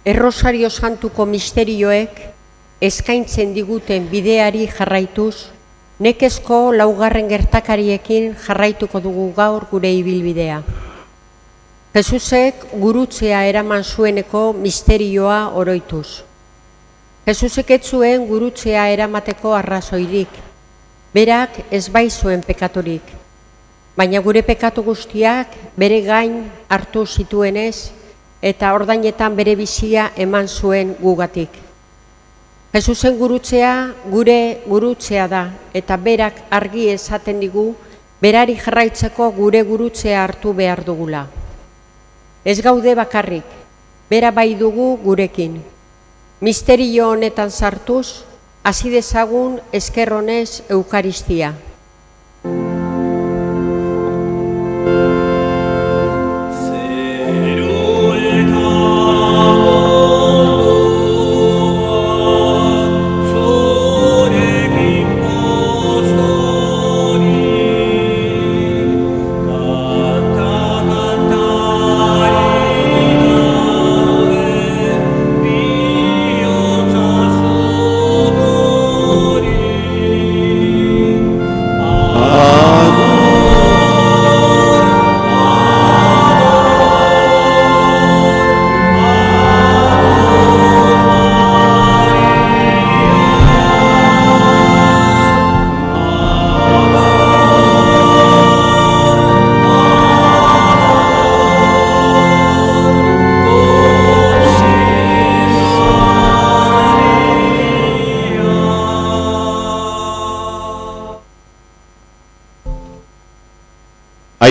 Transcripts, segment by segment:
Errosario Santuko misterioek eskaintzen diguten bideari jarraituz, nekezko laugarren gertakariekin jarraituko dugu gaur gure ibilbidea. Jesusek gurutzea eraman zueneko misterioa oroituz. Jesusek ez zuen gurutzea eramateko arrazoirik, berak ez bai zuen pekaturik, baina gure pekatu guztiak bere gain hartu zituenez, eta ordainetan bere bizia eman zuen gugatik. Jesusen gurutzea gure gurutzea da, eta berak argi esaten digu, berari jarraitzeko gure gurutzea hartu behar dugula. Ez gaude bakarrik, bera bai dugu gurekin. Misterio honetan sartuz, hasi dezagun esker honez Eukaristia.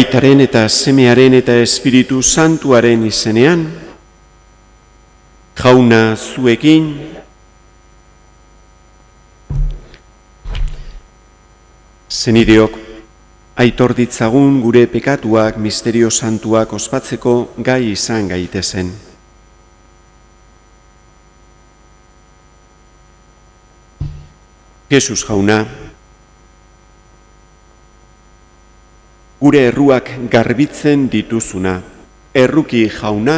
Aitaren eta Semearen eta Espiritu Santuaren izenean, Jauna zuekin, zenideok, aitor ditzagun gure pekatuak misterio santuak ospatzeko gai izan gaitezen. Jesus jauna, gure erruak garbitzen dituzuna, erruki jauna,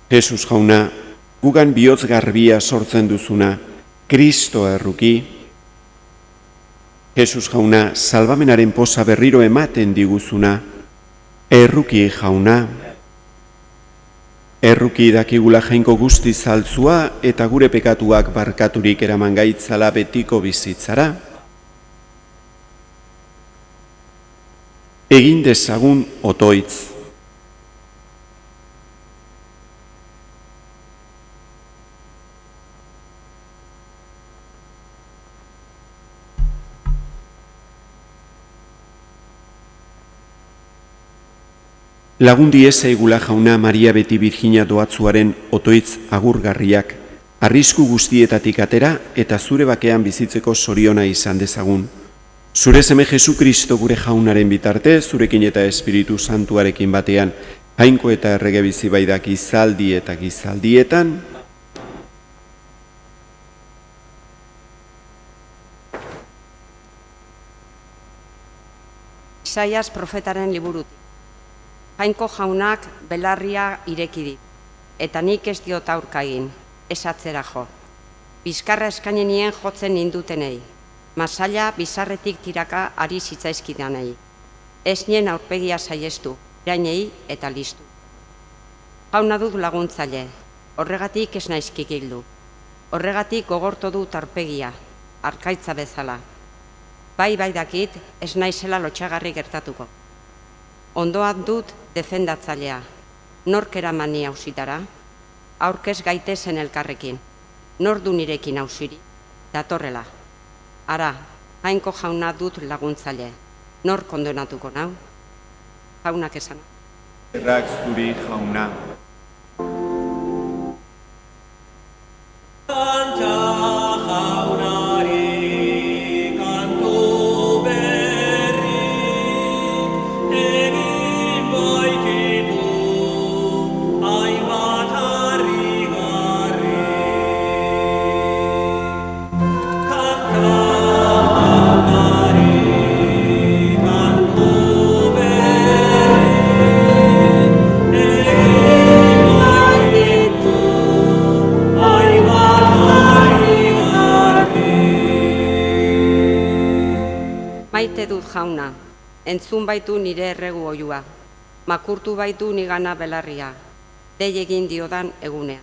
Jesus jauna, gugan bihotz garbia sortzen duzuna, Kristo erruki, Jesus jauna, salbamenaren poza berriro ematen diguzuna, erruki jauna, erruki dakigula jainko guzti zaltzua eta gure pekatuak barkaturik eraman gaitzala betiko bizitzara, egin dezagun otoitz. Lagundi ezaigula jauna Maria beti Virginia doatzuaren otoitz agurgarriak, arrisku guztietatik atera eta zure bakean bizitzeko zoriona izan dezagun. Zure seme Jesu Kristo gure jaunaren bitarte, zurekin eta Espiritu Santuarekin batean, jainko eta errege bizi baidak izaldi eta gizaldietan, Isaias profetaren liburutik. Jainko jaunak belarria ireki dit, eta nik ez diot aurka egin, ez atzera jo. Bizkarra eskainenien jotzen nindutenei, masaila bizarretik tiraka ari zitzaizkidanei. Ez nien aurpegia saiestu, irainei eta listu. Jauna dut laguntzaile, horregatik ez naizkik hildu. Horregatik gogortu dut aurpegia, arkaitza bezala. Bai dakit ez naizela lotxagarri gertatuko. Ondoan dut defendatzailea, nork eramani auzitara, aurkez gaitezen elkarrekin, nor du nirekin auziri, datorrela. Ara, jainko jauna dut laguntzaile, nor kondonatuko nau? Jaunak esan. Errak zuri jauna. Maite dut jauna, entzun baitu nire erregu oiua, makurtu baitu nigana belarria, dei egin diodan egunea.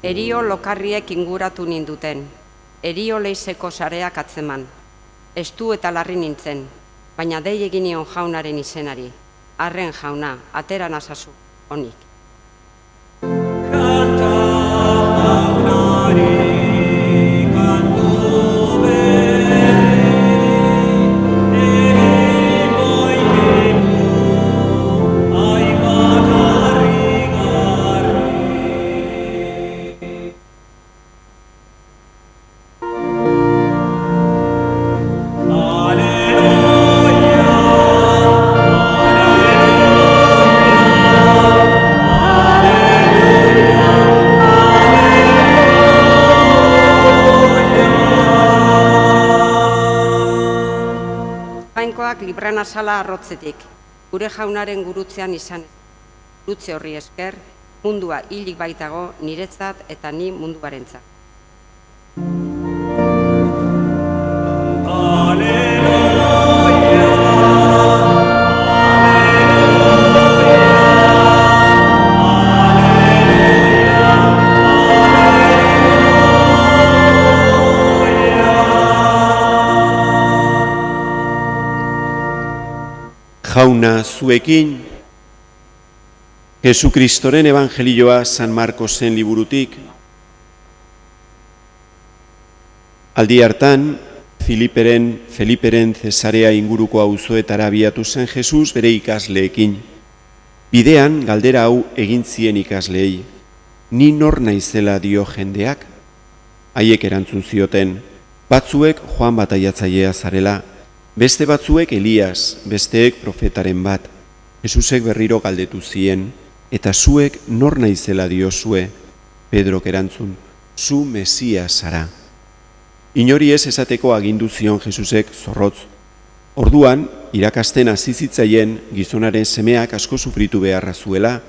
Erio lokarriek inguratu ninduten, erio leizeko sareak atzeman. Estu eta larri nintzen, baina dei eginion jaunaren izenari. Arren jauna, atera nazazu, honik. Libran azala arrotzetik, gure jaunaren gurutzean izan. Gurutze horri esker, mundua hilik baitago niretzat eta ni munduarentzat. Jauna zuekin, Jesukristoren evangelioa San Markosen liburutik. Aldi hartan, Feliperen Zesarea inguruko auzoetara abiatu zen Jesus bere ikasleekin. Bidean galdera hau egin zien ikasleei, ni nor naizela dio jendeak? Haiek erantzun zioten, batzuek Joan bataiatzailea zarela, beste batzuek Elias, besteek profetaren bat. Jesusek berriro galdetu zien, eta zuek nor naizela diozue? Pedrok erantzun, zu Mesia zara. Inori ez esateko agindu zion Jesusek zorrotz. Orduan, irakasten hasi zitzaien gizonaren semeak asko sufritu beharra zuela,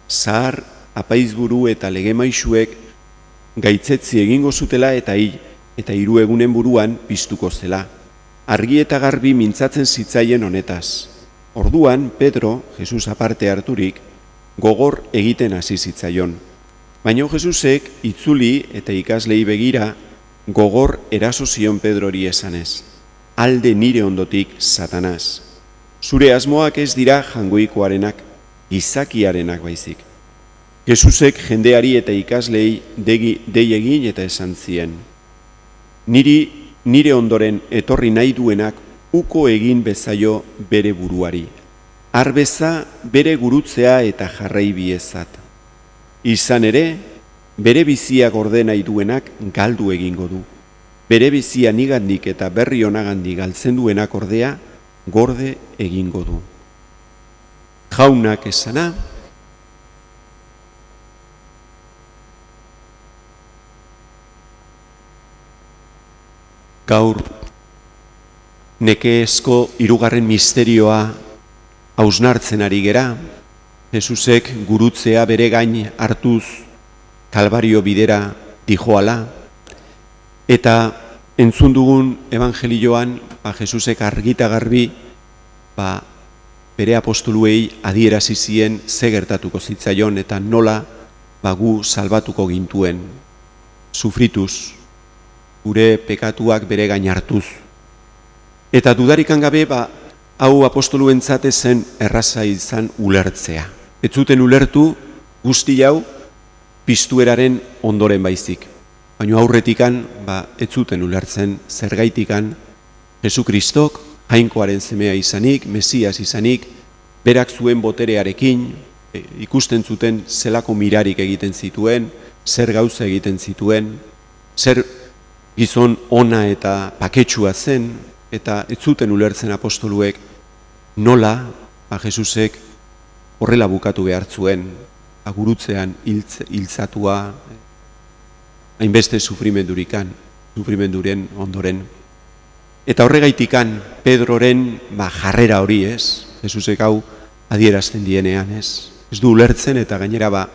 zahar, apaizburu eta legemaisuek gaitzetzi egingo zutela eta hiru egunen buruan piztuko zela. Argi eta garbi mintzatzen zitzaien honetaz. Orduan, Pedro, Jesus aparte harturik, gogor egiten hasi zitzaion. Baina Jesusek itzuli eta ikaslei begira gogor eraso zion Pedrori esanez. Alde nire ondotik, Satanaz. Zure asmoak ez dira jangoikoarenak, gizakiarenak baizik. Jesusek jendeari eta ikaslei dei egin eta esan zien. Nire ondoren etorri nahi duenak uko egin bezaio bere buruari. Arbeza bere gurutzea eta jarrai biezat. Izan ere, bere bizia gorde nahi duenak galdu egingo du. Bere bizia nigandik eta berri onagandik galtzen duenak ordea gorde egingo du. Jaunak esana, gaur nekezko hirugarren misterioa hausnartzen ari gera, Jesusek gurutzea bere gain hartuz Kalbario bidera dijoala, eta entzun dugun evangelioan Jesusek argita garbi bere apostoluei adierazi zien ze gertatuko zitzaion eta nola gu salbatuko gintuen, sufrituz, gure pekatuak bere gain hartuz. Eta dudarikan gabe, hau apostoluentzat zen erraza izan ulertzea. Ez zuten ulertu guzti hau piztueraren ondoren baizik. Baina aurretikan, ez zuten ulertzen zergaitikan Jesukristok jainkoaren semea izanik, Mesias izanik, berak zuen boterearekin, ikusten zuten zelako mirarik egiten zituen, zer gauza egiten zituen, zer gizon ona eta paketsua zen, eta ez zuten ulertzen apostoluek nola Jesusek horrela bukatu behar zuen, gurutzean hiltzatua, hainbeste sufrimenduren ondoren. Eta horregaitikan Pedroren jarrera hori ez, Jesusek hau adierazten dienean ez. Ez du ulertzen eta gainera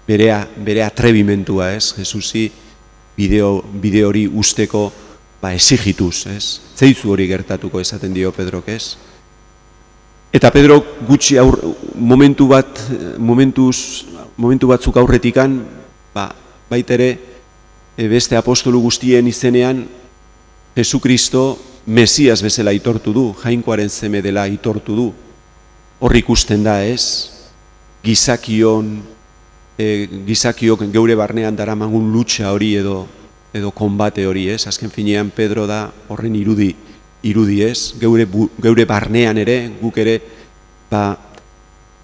bere atrebimentua ez, Jesusi bide hori usteko esigituz ez. Zeizu hori gertatuko esaten dio Pedrok ez. Eta Pedro gutxi momentu batzuk aurretikan, baitere beste apostolu guztien izenean, Jesukristo Mesias bezala aitortu du, jainkoaren seme dela aitortu du. Hor ikusten da ez, gizakiok geure barnean daramagun lutsa hori edo konbate hori ez, azken finean Pedro da horren irudi ez, geure barnean ere, guk ere,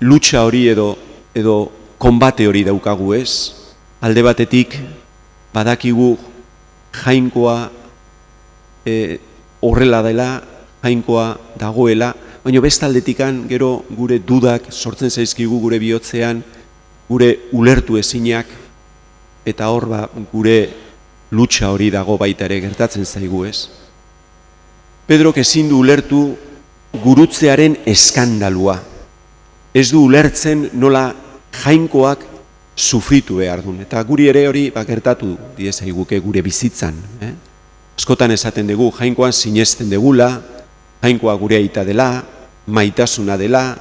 lutsa hori edo konbate hori daukagu ez, alde batetik badakigu jainkoa horrela dela, jainkoa dagoela, baina bestaldetikan gero gure dudak sortzen zaizkigu gure bihotzean, gure ulertu ezinak, eta hor gure lutsa hori dago baita ere gertatzen zaigu ez. Pedrok ezin du ulertu gurutzearen eskandalua. Ez du ulertzen nola jainkoak sufritu behar duen. Eta guri ere hori gertatu diezaiguke gure bizitzan. Askotan esaten dugu, jainkoan sinesten degula, jainkoa gure aita dela, maitasuna dela,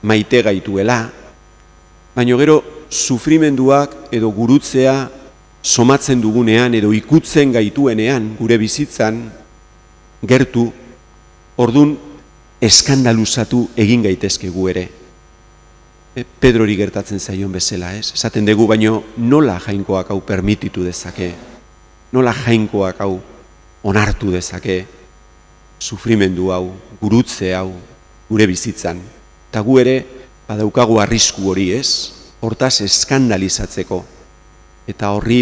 maite gaituela, baina gero sufrimenduak edo gurutzea somatzen dugunean edo ikutzen gaituenean gure bizitzan gertu, ordun eskandaluzatu egin gaitezkegu ere. Pedrori gertatzen zaion bezala, ez? Esaten dugu, baino nola jainkoak hau permititu dezake, nola jainkoak hau onartu dezake, sufrimendu hau, gurutze hau, gure bizitzan. Eta gu ere, badaukagu arrisku hori, ez? Hortaz eskandalizatzeko, eta hori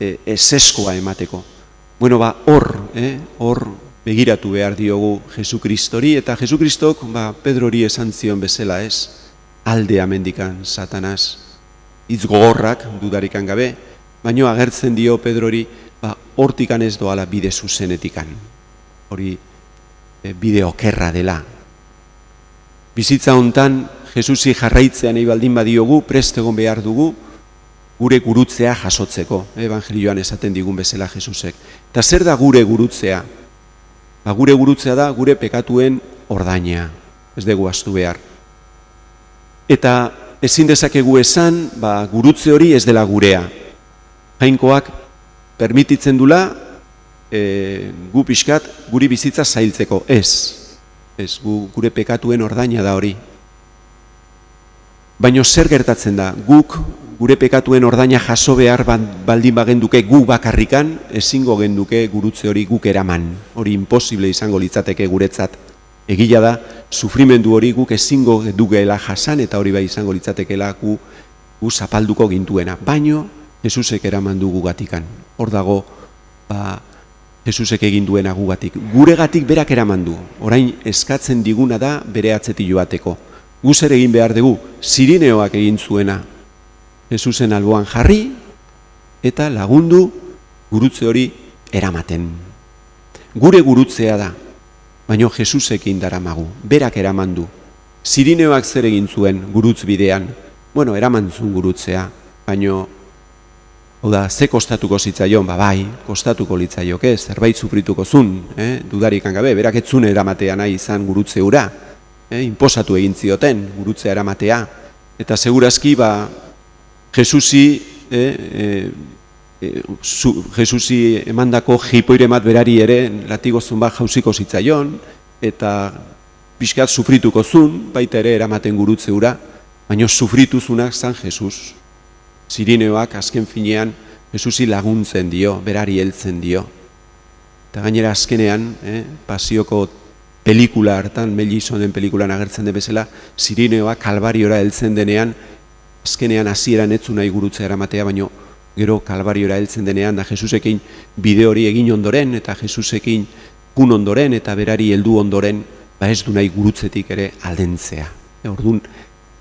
eseskoa emateko. Bueno, hor begiratu behar diogu Jesukristori, eta Jesukristok Pedrori esan zion bezala, ez? Aldea mendikan Satanaz, hitz gogorrak dudarikan gabe, baino agertzen dio Pedrori, hortikan ez doala bide zuzenetikan. Hori bide okerra dela. Bizitza hontan, Jesusi jarraitzean nahi baldin badiogu, prest egon behar dugu, gure gurutzea jasotzeko. Evangelioan esaten digun bezala Jesusek. Eta zer da gure gurutzea? Gure gurutzea da gure pekatuen ordaina. Ez dugu ahaztu behar. Eta ezin dezakegu esan, gurutze hori ez dela gurea. Jainkoak permititzen dula, gu pixkat guri bizitza zailtzeko. Ez, gure pekatuen ordaina da hori. Baina zer gertatzen da, guk gure pekatuen ordaina jaso behar baldin bagenduke gu bakarrikan, ezingo genduke gurutze hori guk eraman. Hori imposible izango litzateke guretzat. Egia da, sufrimendu hori guk ezingo genukeela jasan, eta hori bai izango litzatekeela gu zapalduko gintuena. Baino, Jesusek eraman du gugatikan. Hor dago, Jesusek egin duena gugatik. Guregatik berak eraman du. Orain eskatzen diguna da bere atzetik joateko. Gu zer egin behar dugu, Sirineoak egin zuena. Jesusen alboan jarri eta lagundu gurutze hori eramaten. Gure gurutzea da, baino Jesusekin daramagu, berak eraman du. Sirineoak zer egin zuen gurutz bidean? Bueno, eraman zuen gurutzea, baino, ze kostatuko zitzaion, bai, kostatuko litzaioke, zerbait sufrituko zun, dudarikan gabe, berak ez zuen eramatea nahi izan gurutze hura, inposatu egin zioten gurutzea eramatea, eta segurazki Jesusi emandako jipoiremat berari ere latigozun jausiko zitzaion, eta pixkat sufrituko zun, baita ere eramaten gurutze hura, baina sufrituzunak zan Jesus. Sirineoak azken finean Jesusi laguntzen dio, berari heltzen dio. Eta gainera azkenean, pasioko pelikula hartan, Mel Gibsonen pelikulan agertzen den bezala, Sirineoak Kalbariora heltzen denean, azkenean hasieran ez nahi gurutzea eramatea, baino gero Kalbariora heltzen denean, da Jesusekin bide hori egin ondoren, eta Jesusekin kun ondoren, eta berari heldu ondoren, ez du nahi gurutzetik ere aldentzea. Orduan,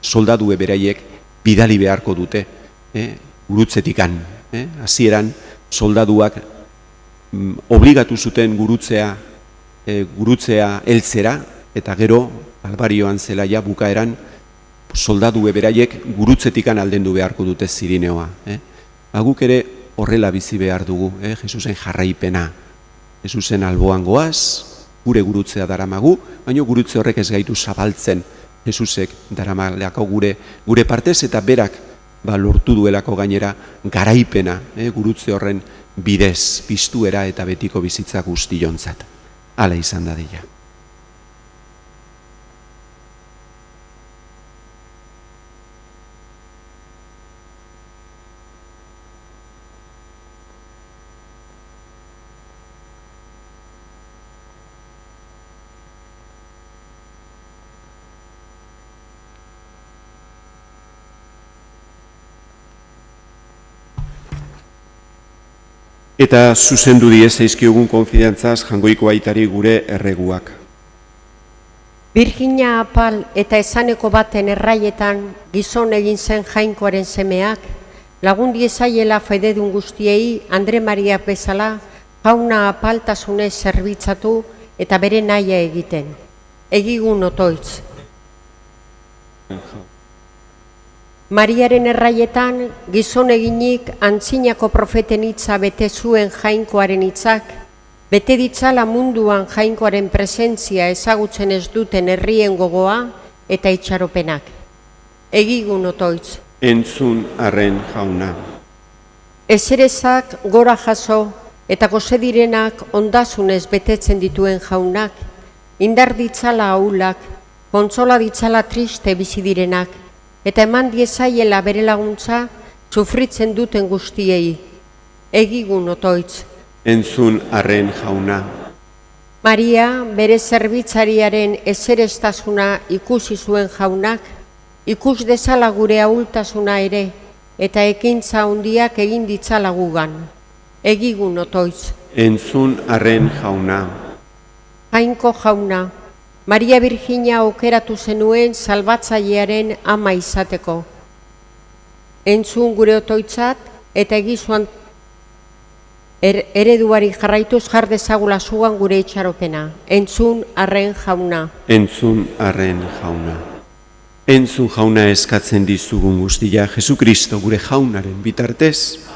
soldadue beraiek bidali beharko dute, gurutzetikan. Hasieran soldaduak obligatu zuten gurutzea heltzera, eta gero, Kalbarioan zelaia bukaeran, soldadue beraiek gurutzetikan aldendu beharko dute Sirineoa. Guk ere horrela bizi behar dugu, Jesusen jarraipena. Jesusen alboan goaz, gure gurutzea daramagu, baina gurutze horrek ez gaitu zabaltzen Jesusek daramaleako gure partez, eta berak lortu duelako gainera garaipena gurutze horren bidez, piztuera eta betiko bizitza guztiontzat. Hala izan da dira. Eta zuzendu diez eizkiogun konfidantzaz jangoiko aitari gure erreguak. Virginia apal eta esaneko baten erraietan gizon egin zen jainkoaren semeak, lagun diezaiela fededun guztiei Andre Maria bezala jauna apaltasunez zerbitzatu eta bere nahia egiten. Egigun otoitz. Mariaren erraietan, gizon eginik antzinako profeten hitza bete zuen jainkoaren hitzak, bete ditzala munduan jainkoaren presentzia ezagutzen ez duten herrien gogoa eta itxaropenak. Egigun otoitz. Entzun arren jauna. Ezerezak gora jaso eta gose direnak ondasunez betetzen dituen jaunak, indar ditzala ahulak, kontsola ditzala triste bizi direnak, eta eman diezaiela bere laguntza sufritzen duten guztiei. Egigun otoitz. Entzun arren jauna. Maria, bere zerbitzariaren ezerestasuna ikusi zuen jaunak, ikus dezala gure ahultasuna ere, eta ekintza handiak egin ditzala gugan. Egigun otoitz. Entzun arren jauna. Jainko jauna, Maria Virginia aukeratu zenuen salbatzailearen ama izateko. Entzun gure otoitzat eta egizuan ereduari jarraituz jar dezagula zugan gure itxaropena. Entzun arren jauna. Entzun arren jauna. Entzun jauna eskatzen dizugun guztia, Jesukristo gure jaunaren bitartez.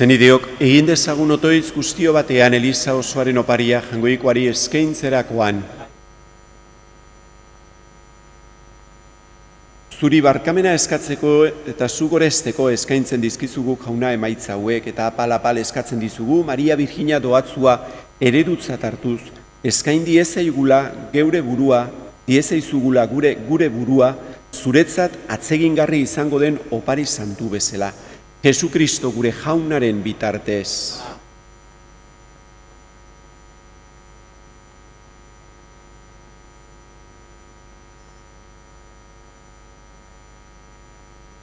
Zenideok, egin dezagun otoitz guztio batean Eliza osoaren oparia jangoikoari eskaintzerakoan. Zuri barkamena eskatzeko eta zu goresteko eskaintzen dizkizugu jauna emaitza hauek eta apal-apal eskatzen dizugu Maria Virginia doatzua eredutzat hartuz, eskain diezaigula geure burua, diezaizugula gure burua, zuretzat atsegingarri izango den opari santu bezala. Jesukristo gure jaunaren bitartez.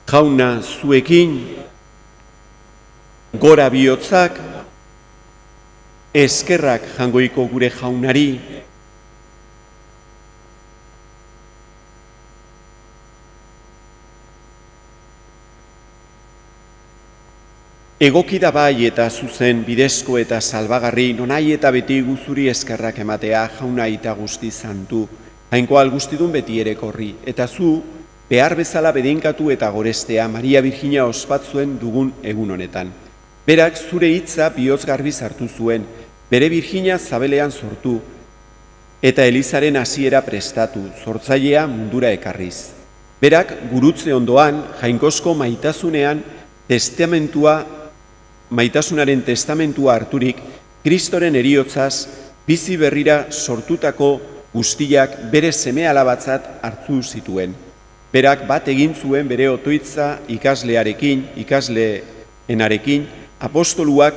Jauna zuekin, gora bihotzak, eskerrak jangoiko gure jaunari, egoki da bai eta zuzen bidezko eta salbagarri, nonai eta beti guzuri eskerrak ematea jauna eta guzti zantu, jainko algustidun beti ere korri, eta zu behar bezala bedinkatu eta gorestea Maria Virginia ospatzuen dugun egun honetan. Berak zure hitza bihotz garbi sartu zuen, bere Virginia zabelean sortu, eta Elizaren hasiera prestatu, sortzailea mundura ekarriz. Berak gurutze ondoan, jainkozko maitasunaren testamentua harturik, Kristoren heriotzaz, bizi berrira sortutako guztiak bere seme alabatzat hartu zituen. Berak bat egin zuen bere otoitza ikasleenarekin, apostoluak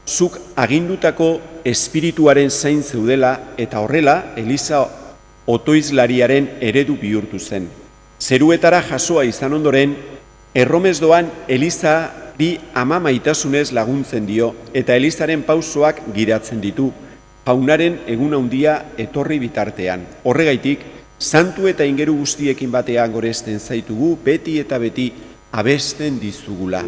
zuk agindutako espirituaren zain zeudela eta horrela Eliza otoizlariaren eredu bihurtu zen. Zeruetara jasoa izan ondoren, erromez doan Elizari ama maitasunez laguntzen dio eta Elizaren pausoak gidatzen ditu, jaunaren egun handia etorri bitartean. Horregaitik, santu eta ingeru guztiekin batean goresten zaitugu, beti eta beti abesten dizugula.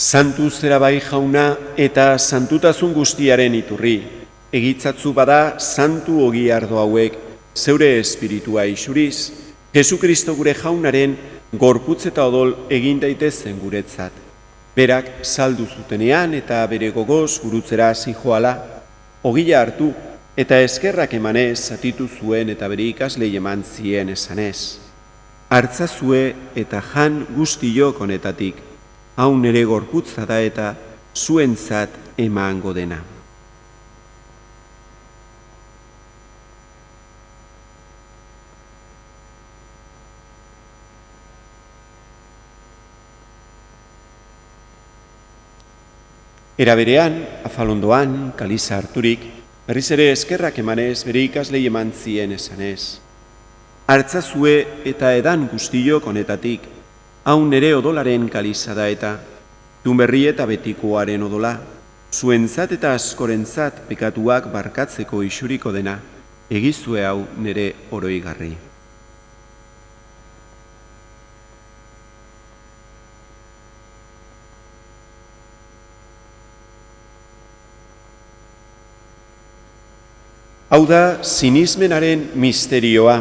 Santu zera bai jauna eta santutasun guztiaren iturri, egitzatzu bada santu ogi ardo hauek zeure espiritua isuriz, Jesukristo gure jaunaren gorputz eta odol egin daitezen guretzat. Berak saldu zutenean eta bere gogoz gurutzera zijoala, ogia hartu eta eskerrak emanez zatitu zuen eta bere ikaslei eman zien esanez. Hartzazue eta jan guztiok honetatik, hau nere gorputza da eta zuentzat emango dena. Era berean, afalondoan, kaliza harturik, berriz ere eskerrak emanez bere ikaslei eman zien esanez. Hartzazue eta edan guztiok honetatik, hau nere odolaren kaliza da eta tunberri eta betikoaren odola, zuentzat eta askorentzat pekatuak barkatzeko isuriko dena, egizue hau nere oroigarri. Hau da sinismenaren misterioa.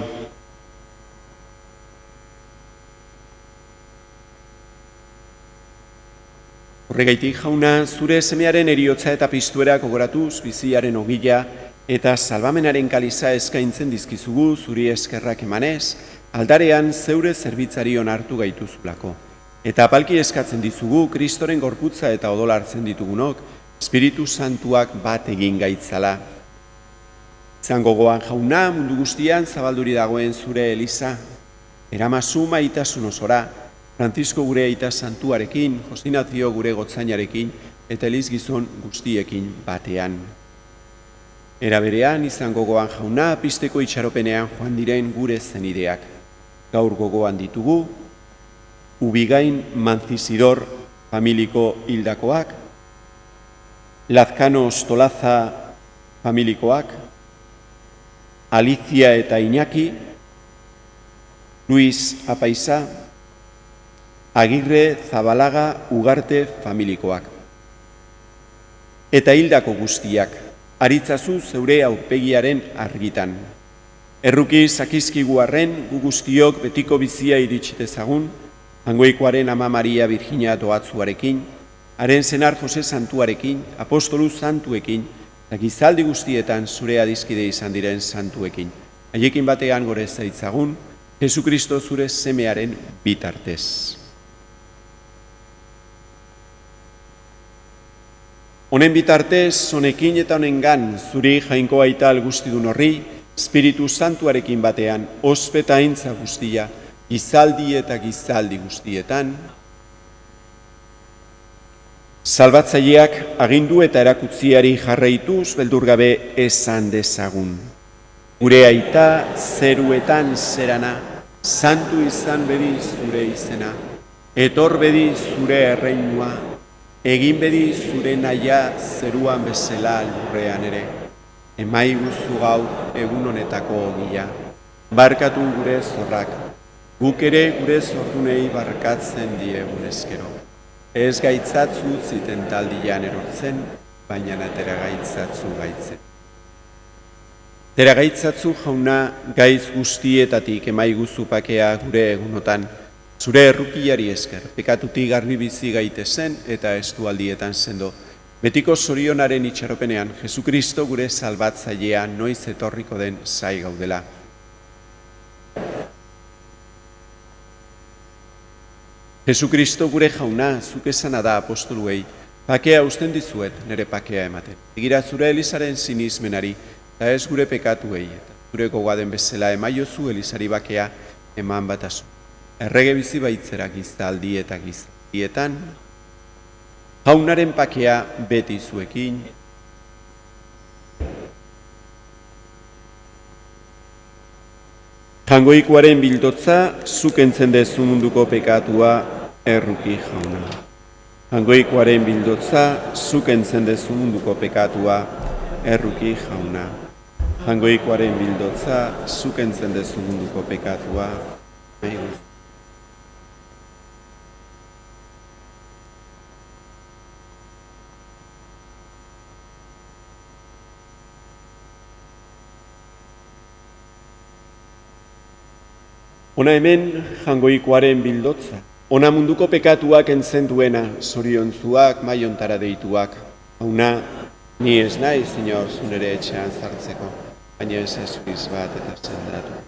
Horregaitik jauna, zure semearen eriotza eta piztuera gogoratuz biziaren ogila eta salbamenaren kaliza eskaintzen dizkizugu zuri eskerrak emanez, aldarean zeure zerbitzari onartu gaituzulako. Eta apalki eskatzen dizugu Kristoren gorputza eta odola hartzen ditugunok, Espiritu Santuak bat egin gaitzala. Izan gogoan jauna, mundu guztian zabalduri dagoen zure eliza, eramazu maitasun osora, Francisco gure aita santuarekin, Josinazio gure gotzainarekin, eta eliz gizon guztiekin batean. Era berean, izan gogoan jauna, pizteko itxaropenean joan diren gure zenideak. Gaur gogoan ditugu, Ubigain Manzizidor familiko hildakoak, Lazkano Ostolaza familikoak, Alicia eta Iñaki, Luis Apaiza, Agirre Zabalaga Ugarte familikoak. Eta hildako guztiak, aritzazu zeure aurpegiaren argitan. Erruki zakizkigu arren, gu guztiok betiko bizia iritsitezagun, Angoikoaren ama Maria Virginia doatzuarekin, haren senar Jose Santuarekin, apostolu santuekin, eta gizaldi guztietan zure adizkide izan diren santuekin. Haiekin batean gore zaitzagun, Jesukristo zure semearen bitartez. Honen bitartez, honekin eta honengan, zuri jainko aital guztidun horri, Espiritu Santuarekin batean, ospeta aintza guztia, gizaldi eta gizaldi guztietan, salbatzaileak agindu eta erakutziari jarraituz beldurgabe esan dezagun. Gure aita zeruetan zerana, santu izan bedi zure izena, etor bedi zure erreinua, egin bedi zure naia zeruan bezala lurrean ere. Emai guzu gau egun honetako ogia, barkatu gure zorrak, guk ere gure zordunei barkatzen diegun eskero. Ez gaitzatzu ziten taldian erortzen, baina atera gaitzatzu gaitzen. Tera gaitzatzu jauna gaiz guztietatik emai guzu pakea gure egunotan, zure errukiari esker, pekatutik garbi bizi gaitezen eta estualdietan sendo. Betiko zorionaren itxaropenean, Jesukristo gure salbatzailea noiz etorriko den zai gaudela. Jesukristo gure jauna, zuk esana da apostoluei, pakea usten dizuet nire pakea ematen. Egira zure elizaren sinismenari, eta ez gure pekatuei, eta zure gogoaden bezala emaiozu elizari bakea eman batazu. Errege bizi baitzera gizaldi eta gizaldietan, jaunaren pakea beti zuekin, jangoikoaren bildotza, zuk entzen dezu munduko pekatua, erruki jauna. Jangoikoaren bildotza, zuk entzen dezu munduko pekatua, erruki jauna. Jangoikoaren bildotza, zuk entzen dezu munduko pekatua, Ona hemen jangoikoaren bildotza. Ona munduko pekatuak entzen duena, zoriontzuak, maiontara deituak. Hauna, ni ez nahi, Señor, zunere etxean zartzeko, baina ez zuriz bat eta zendratu.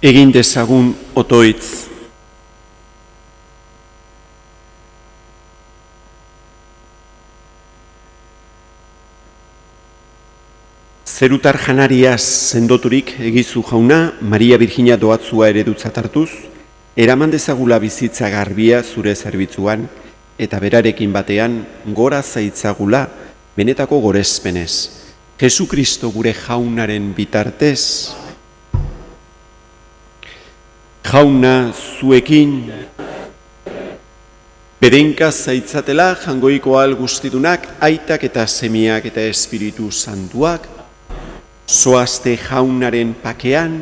Egin dezagun otoitz. Zerutar janariaz sendoturik egizu jauna, Maria Virginia doatzua eredutzat hartuz, eraman dezagula bizitza garbia zure zerbitzuan, eta berarekin batean gora zaitzagula benetako gorezpenez. Jesu Kristo gure jaunaren bitartez, jauna zuekin, berenka zaitzatela jangoiko al guztidunak, aitak eta semiak eta espiritu santuak, zoazte jaunaren pakean,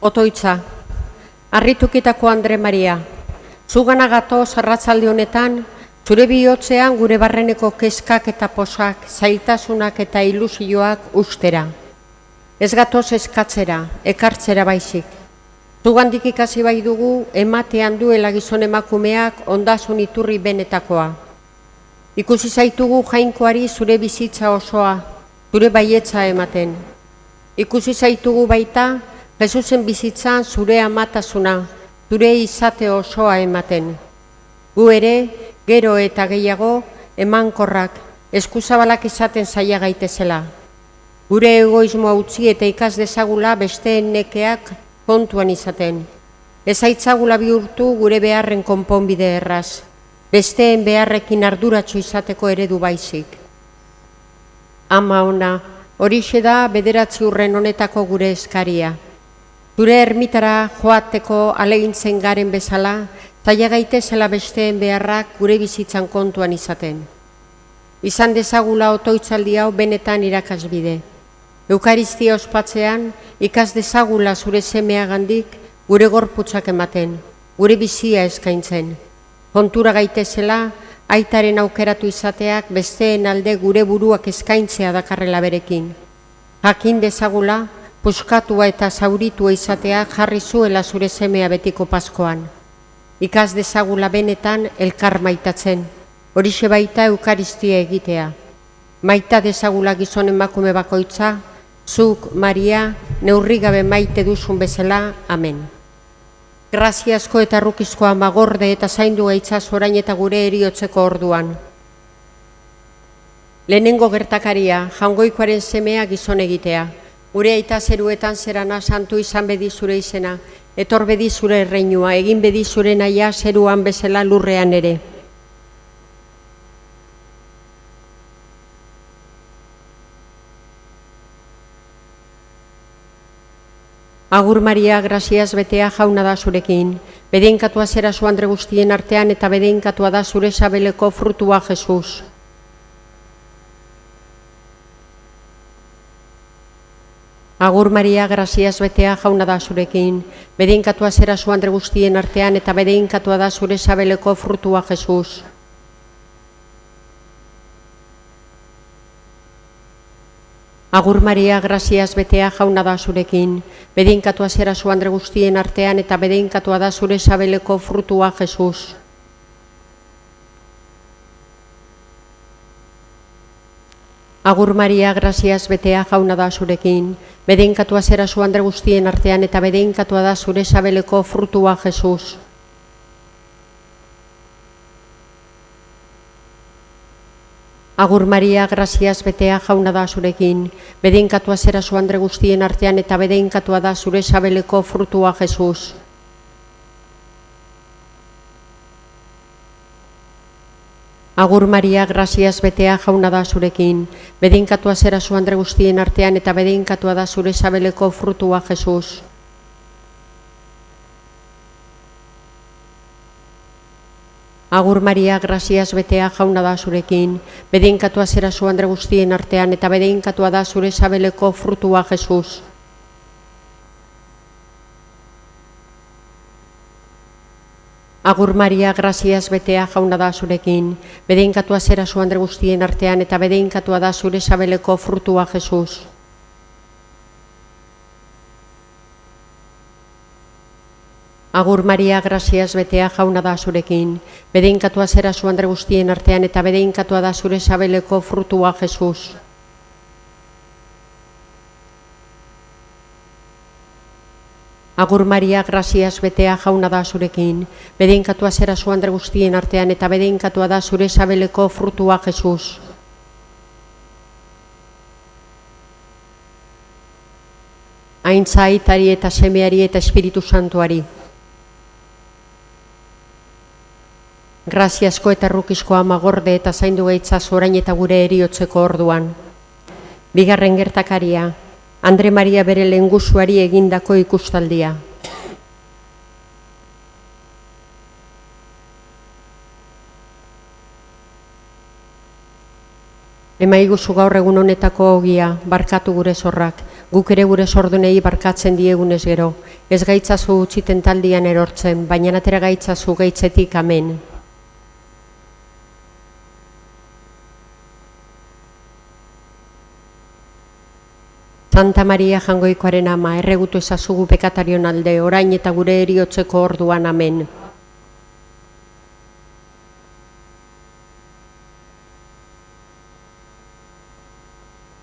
Otoitza, harritukitako Andre Maria, zugana gatoz arratzalde honetan, zure bihotzean gure barreneko kezkak eta posak, zailtasunak eta ilusioak ustera. Ez gatoz eskatzera, ekartzera baizik. Zugandik ikasi bai dugu, ematean duela gizon emakumeak ondasun iturri benetakoa. Ikusi zaitugu jainkoari zure bizitza osoa, zure baietza ematen. Ikusi zaitugu baita, Jesusen bizitzan zure amatasuna, zure izate osoa ematen. Gu ere, gero eta gehiago, emankorrak, eskuzabalak izaten zaila gaitezela. Gure egoismoa utzi eta ikas dezagula besteen nekeak kontuan izaten. Ez aitzagula bihurtu gure beharren konponbide erraz, besteen beharrekin arduratsu izateko eredu baizik. Ama ona, horixe da 9 urren honetako gure eskaria. Zure ermitara joateko alegintzen garen bezala, zaila gaitezela besteen beharrak gure bizitzan kontuan izaten. Izan dezagula otoitzaldi hau benetan irakasbide. Eukaristia ospatzean, ikas dezagula zure semeagandik gure gorputzak ematen, gure bizia eskaintzen. Kontura gaitezela, aitaren aukeratu izateak besteen alde gure buruak eskaintzea dakarrela berekin. Jakin dezagula, puskatua eta zauritua izatea jarri zuela zure semea betiko paskoan. Ikas dezagula benetan elkar maitatzen, horixe baita eukaristia egitea. Maita dezagula gizon emakume bakoitza, zuk, Maria, neurrigabe maite duzun bezala, amen. Graziasko eta rukizkoa magorde eta zaindu gaitzaz orain eta gure eriotzeko orduan. Lehenengo gertakaria, jangoikoaren semea gizon egitea. Gure aita zeruetan zerana santu izan bedi zure izena, etor bedi zure erreinua, egin bedi zure naia zeruan bezala lurrean ere. Agur Maria, graziaz betea jauna da zurekin, bedeinkatua zera zu Andre guztien artean eta bedeinkatua da zure sabeleko frutua Jesus. Agur Maria, graziaz betea jauna da zurekin, bedeinkatua zera zu Andre guztien artean eta bedeinkatua da zure sabeleko frutua Jesus. Agur Maria, graziaz betea jauna da zurekin, bedeinkatua zera zu andre guztien artean eta bedeinkatua da zure sabeleko frutua, Jesus. Agur Maria, graziaz betea jauna da zurekin, bedeinkatua zera zu andre guztien artean eta bedeinkatua da zure sabeleko frutua, Jesus. Agur Maria, graziaz betea jauna da zurekin, bedeinkatua zera zu andre guztien artean eta bedeinkatua da zure sabeleko frutua, Jesus. Agur Maria, graziaz betea jauna da zurekin, bedeinkatua zera zu andre guztien artean eta bedeinkatua da zure sabeleko frutua, Jesus. Agur Maria, graziaz betea jauna da zurekin, bedeinkatua zera zu andre guztien artean eta bedeinkatua da zure sabeleko frutua, Jesus. Agur Maria, graziaz betea jauna da zurekin, bedeinkatua zera zu andre guztien artean eta bedeinkatua da zure sabeleko frutua, Jesus. Agur Maria, graziaz betea jauna da zurekin, bedeinkatua zera zu andre guztien artean eta bedeinkatua da zure sabeleko frutua, Jesus. Agur Maria, graziaz betea jauna da zurekin, bedeinkatua zera zu andre guztien artean eta bedeinkatua da zure sabeleko frutua, Jesus. Aintza aitari eta semeari eta Espiritu Santuari. Graziasko eta errukizko ama gorde eta zaindu gaitzaz orain eta gure heriotzeko orduan. Bigarren gertakaria, Andre Maria bere lehengusuari egindako ikustaldia. Emaiguzu gaur egun honetako ogia, barkatu gure zorrak, guk ere gure zordunei barkatzen diegunez gero. Ez gaitzazu utziten taldian erortzen, baina atera gaitzazu gaitzetik, amen. Santa Maria Jangoikoaren ama, erregutu ezazugu pekatarion alde, orain eta gure heriotzeko orduan, amen.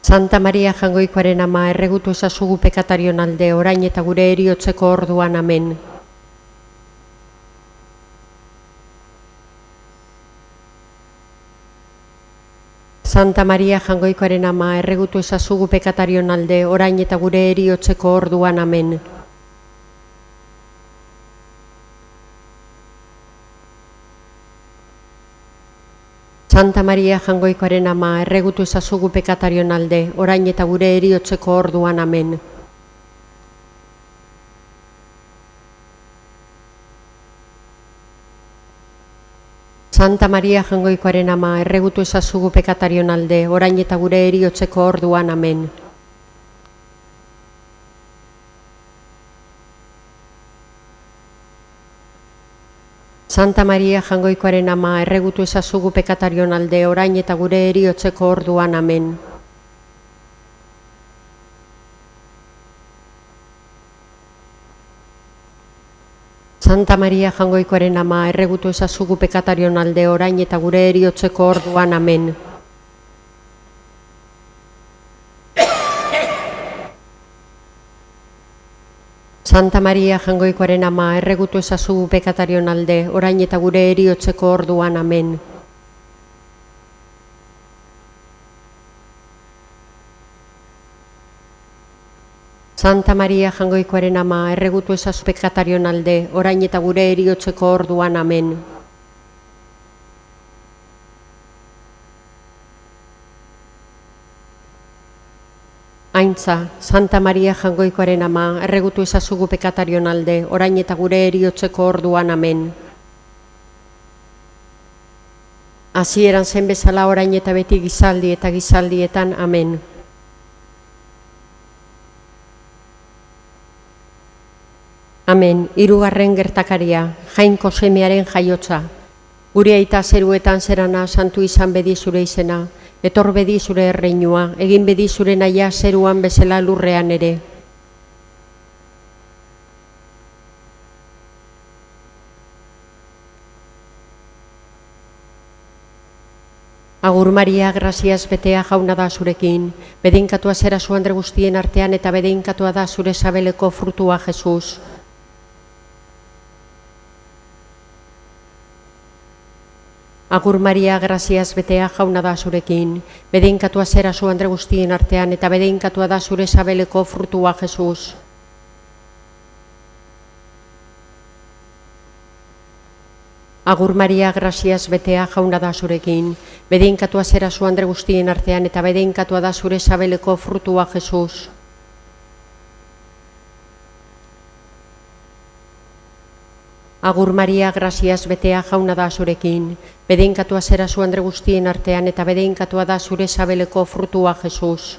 Santa Maria Jangoikoaren ama, erregutu ezazugu pekatarion alde, orain eta gure heriotzeko orduan, amen. Santa Maria Jangoikoaren ama, erregutu ezazugu pekatarion alde, orain eta gure heriotzeko orduan, amen. Santa Maria Jangoikoaren ama, erregutu ezazugu pekatarion alde, orain eta gure heriotzeko orduan, amen. Santa Maria Jangoikoaren ama, erregutu ezazugu pekatarion alde, orain eta gure heriotzeko orduan, amen. Santa Maria Jangoikoaren ama, erregutu ezazugu pekatarion alde, orain eta gure heriotzeko orduan, amen. Santa Maria Jangoikoaren ama, erregutu ezazugu pekatarion alde, orain eta gure heriotzeko orduan, amen. Santa Maria Jangoikoaren ama, erregutu ezazugu pekatarion alde, orain eta gure heriotzeko orduan, amen. Santa Maria Jangoikoaren ama, erregutu ezazu pekatarion alde, orain eta gure heriotzeko orduan, amen. Aintza, Santa Maria Jangoikoaren ama, erregutu ezazugu pekatarion alde, orain eta gure heriotzeko orduan, amen. Hasieran zen bezala orain eta beti gizaldi eta gizaldietan, amen. Amen, hirugarren gertakaria, Jainko semearen jaiotza. Gure aita zeruetan zerana, santu izan bedi zure izena, Etor bedi zure erreinua, egin bedi zure nahia zeruan bezala lurrean ere. Agur Maria, graziaz betea jauna da zurekin, bedeinkatua zera zu andre guztien artean eta bedeinkatua da zure sabeleko frutua Jesus. Agur Maria, graziaz betea jauna da zurekin, bedeinkatua zera zu andre guztien artean eta bedeinkatua da zure sabeleko frutua Jesus. Agur Maria, graziaz betea jauna da zurekin, bedeinkatua zera zu andre guztien artean eta bedeinkatua da zure sabeleko frutua Jesus. Agur Maria, graziaz betea jauna da zurekin, bedeinkatua zera zu andre guztien artean eta bedeinkatua da zure sabeleko frutua Jesus.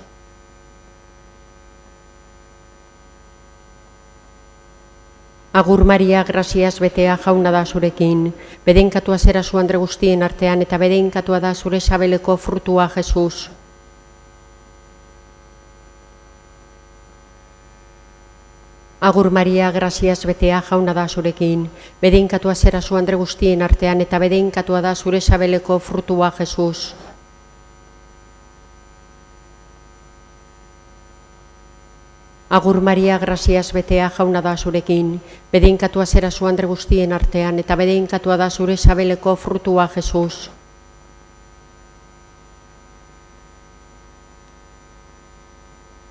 Agur Maria, graziaz betea jauna da zurekin, bedeinkatua zera zu andre guztien artean eta bedeinkatua da zure sabeleko frutua Jesus. Agur Maria, graziaz betea jauna da zurekin, bedeinkatua zera zu andre guztien artean eta bedeinkatua da zure sabeleko frutua Jesus. Agur Maria, graziaz betea jauna da zurekin, bedeinkatua zera zu andre guztien artean eta bedeinkatua da zure sabeleko frutua Jesus.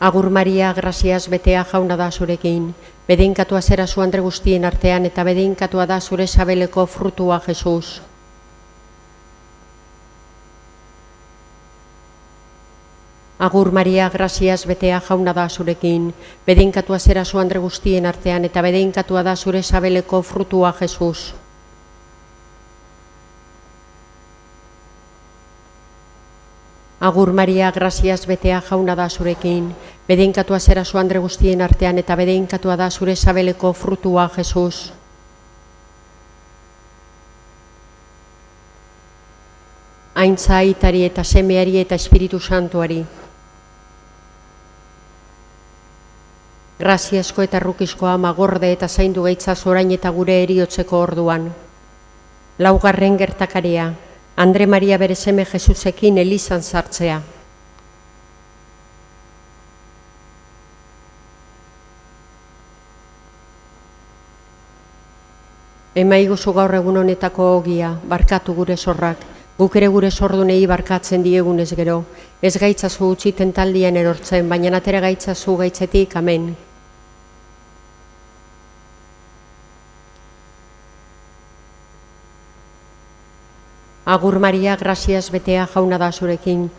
Agur Maria, graziaz betea jauna da zurekin, bedeinkatua zera zu andre guztien artean eta bedeinkatua da zure sabeleko frutua Jesus. Agur Maria, graziaz betea jauna da zurekin, bedeinkatua zera zu andre guztien artean eta bedeinkatua da zure sabeleko frutua Jesus. Agur Maria, graziaz betea jauna da zurekin, bedeinkatua zera zu andre guztien artean eta bedeinkatua da zure sabeleko frutua Jesus. Aintza aitari eta semeari eta Espiritu Santuari. Graziasko eta rukizko ama gorde eta zaindu gaitzaz orain eta gure heriotzeko orduan. Laugarren gertakaria, Andre Maria bere seme Jesusekin elizan sartzea. Emaiguzu gaur egun honetako ogia, barkatu gure zorrak, guk ere gure zordunei barkatzen diegunez gero, ez gaitzazu utzi tentaldian erortzen, baina atera gaitzazu gaitzetik, amen. Agur Maria, graziaz betea jauna da zurekin.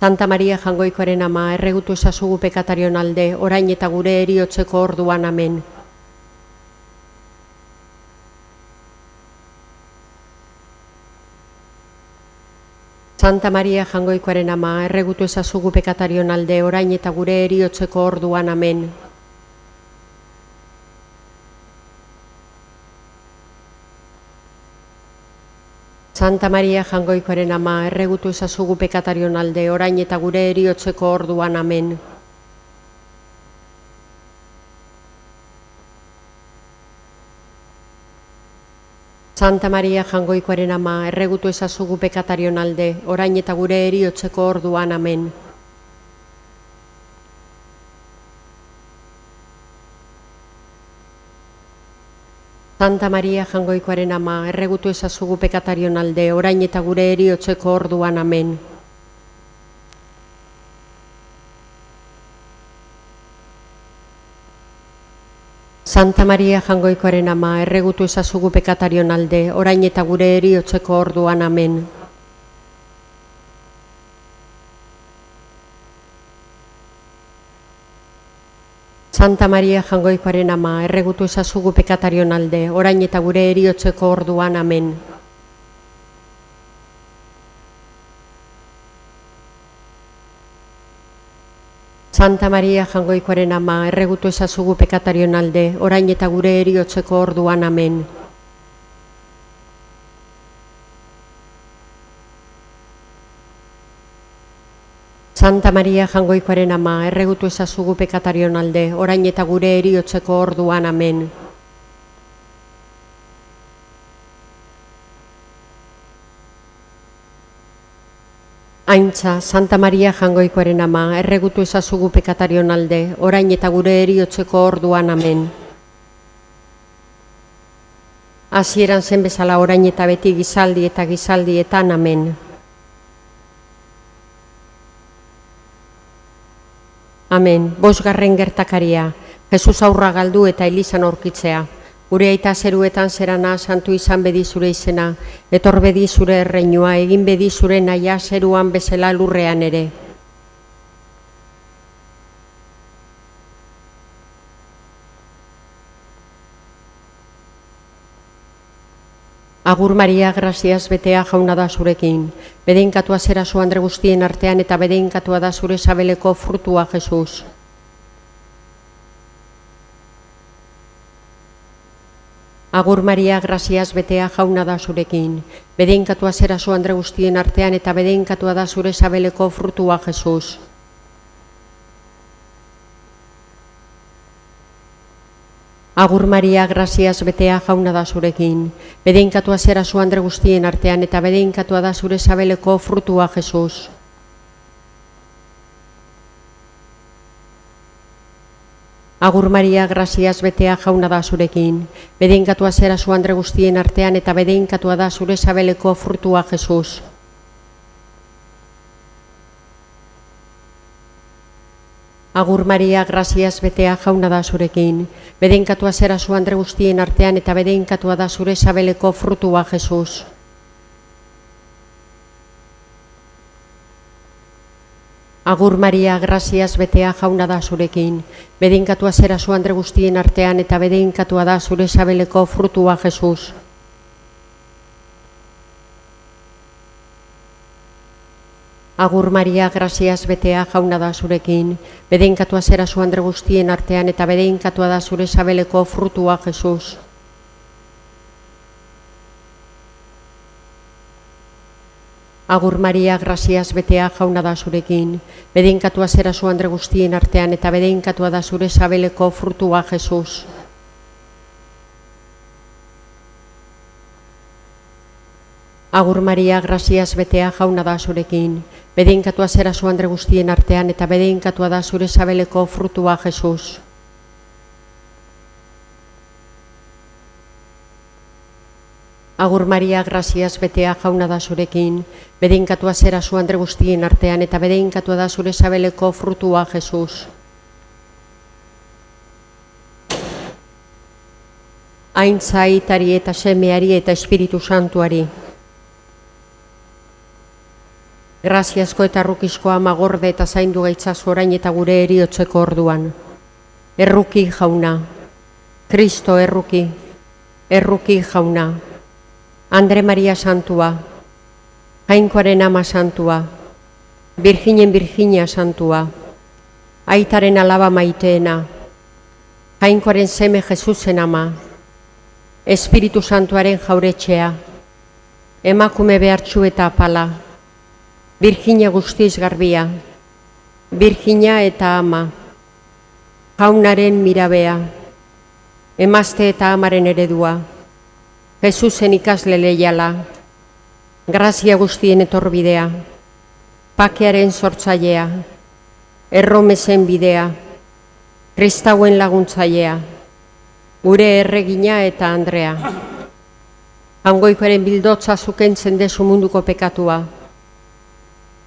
Santa Maria Jangoikoaren ama, erregutu ezazugu pekatarion alde, orain eta gure heriotzeko orduan, amen. Santa Maria Jangoikoaren ama, erregutu ezazugu pekatarion alde, orain eta gure heriotzeko orduan, amen. Santa Maria Jangoikoaren ama, erregutu ezazugu pekatarion alde, orain eta gure heriotzeko orduan, amen. Santa Maria Jangoikoaren ama, erregutu ezazugu pekatarion alde, orain eta gure heriotzeko orduan, amen. Santa Maria Jangoikoaren ama, erregutu ezazugu pekatarion alde, orain eta gure heriotzeko orduan, amen. Santa Maria Jangoikoaren ama, erregutu ezazugu pekatarion alde, orain eta gure heriotzeko orduan, amen. Santa Maria Jangoikoaren ama, erregutu ezazugu pekatarion alde, orain eta gure heriotzeko orduan, amen. Santa Maria Jangoikoaren ama, erregutu ezazugu pekatarion alde, orain eta gure heriotzeko orduan, amen. Santa Maria Jaungoikoaren ama, erregutu ezazugu pekatarion alde, orain eta gure heriotzeko orduan, amen. Aintza, Santa Maria Jaungoikoaren ama, erregutu ezazugu pekatarion alde, orain eta gure heriotzeko orduan, amen. Hasieran zen bezala orain eta beti gizaldi eta gizaldietan, amen. Amen. 5. gertakaria, Jesus aurra galdu eta Elizan aurkitzea. Gure aita zeruetan zerana, santu izan bedi zure izena, etor bedi zure erreinua, egin bedi zure naia zeruan bezala lurrean ere. Agur Maria, graziaz betea jauna da zurekin. Bedeinkatua zera zu andre guztien artean eta bedeinkatua da zure sabeleko frutua, Jesus. Agur Maria, graziaz betea jauna da zurekin. Bedeinkatua zera zu andre guztien artean eta bedeinkatua da zure sabeleko frutua, Jesus. Agur Maria, graziaz betea jauna da zurekin. Bedeinkatua zera zu andre guztien artean eta bedeinkatua da zure sabeleko frutua, Jesus. Agur Maria, graziaz betea jauna da zurekin. Bedeinkatua zera zu andre guztien artean eta bedeinkatua da zure sabeleko frutua, Jesus. Agur Maria, graziaz betea jauna da zurekin. Bedeinkatua zera zu andre guztien artean eta bedeinkatua da zure sabeleko frutua, Jesus. Agur Maria, graziaz betea jauna da zurekin. Bedeinkatua zera zu andre guztien artean eta bedeinkatua da zure sabeleko frutua, Jesus. Agur Maria, graziaz betea jauna da zurekin. Bedeinkatua zera zu andre guztien artean eta bedeinkatua da zure sabeleko frutua, Jesus. Agur Maria, graziaz betea jauna da zurekin. Bedeinkatua zera zu andre guztien artean eta bedeinkatua da zure sabeleko frutua, Jesus. Agur Maria, graziaz betea jauna da zurekin. Bedeinkatua zera zu andre guztien artean eta bedeinkatua da zure sabeleko frutua, Jesus. Agur Maria, graziaz betea jauna da zurekin. Bedeinkatua zera zu andre guztien artean eta bedeinkatua da zure sabeleko frutua, Jesus. Aintza, Aitari eta Semeari eta Espiritu Santuari. Graziazko eta errukizko ama gorde eta zaindu gaitzazu orain eta gure heriotzeko orduan. Erruki jauna. Kristo erruki. Erruki jauna. Andre Maria Santua. Jainkoaren ama santua. Virginen Virginia santua. Aitaren alaba maiteena. Jainkoaren seme Jesusen ama. Espiritu Santuaren jauretxea. Emakume behartxu eta apala. Virginia guztiz garbia, Virginia eta ama, jaunaren mirabea, emazte eta amaren eredua, Jesusen ikasle leiala, grazia guztien etorbidea, pakearen sortzailea, erromesen bidea, kristauen laguntzailea, gure erregina eta Andrea. Jaungoikoaren bildotza zukentzen dezu munduko pekatua,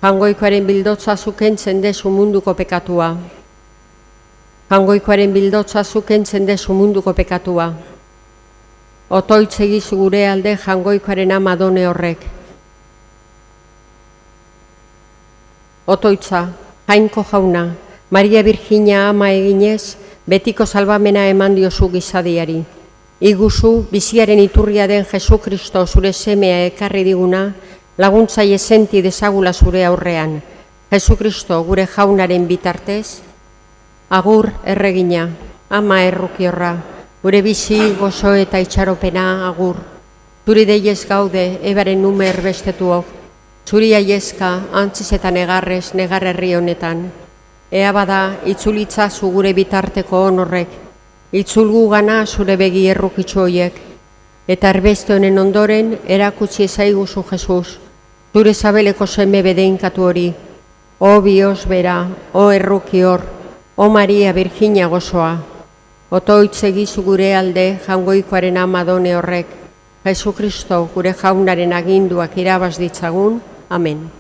Jaungoikoaren bildotza zukentzen dezu munduko pekatua. Jaungoikoaren bildotza zukentzen dezu munduko pekatua. Otoitz egizu gure alde jaungoikoaren ama done horrek. Otoitza, jainko jauna, Maria Virginia ama eginez, betiko salbamena eman diozu gizadiari. Iguzu, biziaren iturria den Jesu Kristo zure semea ekarri diguna, laguntzaile senti dezagula zure aurrean. Jesu Kristo gure jaunaren bitartez, agur erregina, ama errukiorra, gure bizi gozo eta itxaropena agur. Zuri deiez gaude ebaren nume erbestetuok, zuri aiezka, antziz eta negarrez, negar herri honetan. Ea bada, itzulitzazu gure bitarteko honorrek, itzulgu gana zure begi errukitzu hoiek, eta erbeste honen ondoren erakutsi ezaiguzu Jesus, zure zabeleko seme bedeinkatu hori, o Bios bera, o erruki hor, o Maria Virginia gozoa, otoitz egizu gure alde jangoikoaren amadone horrek, Jesu Kristo gure jaunaren aginduak irabaz ditzagun, amen.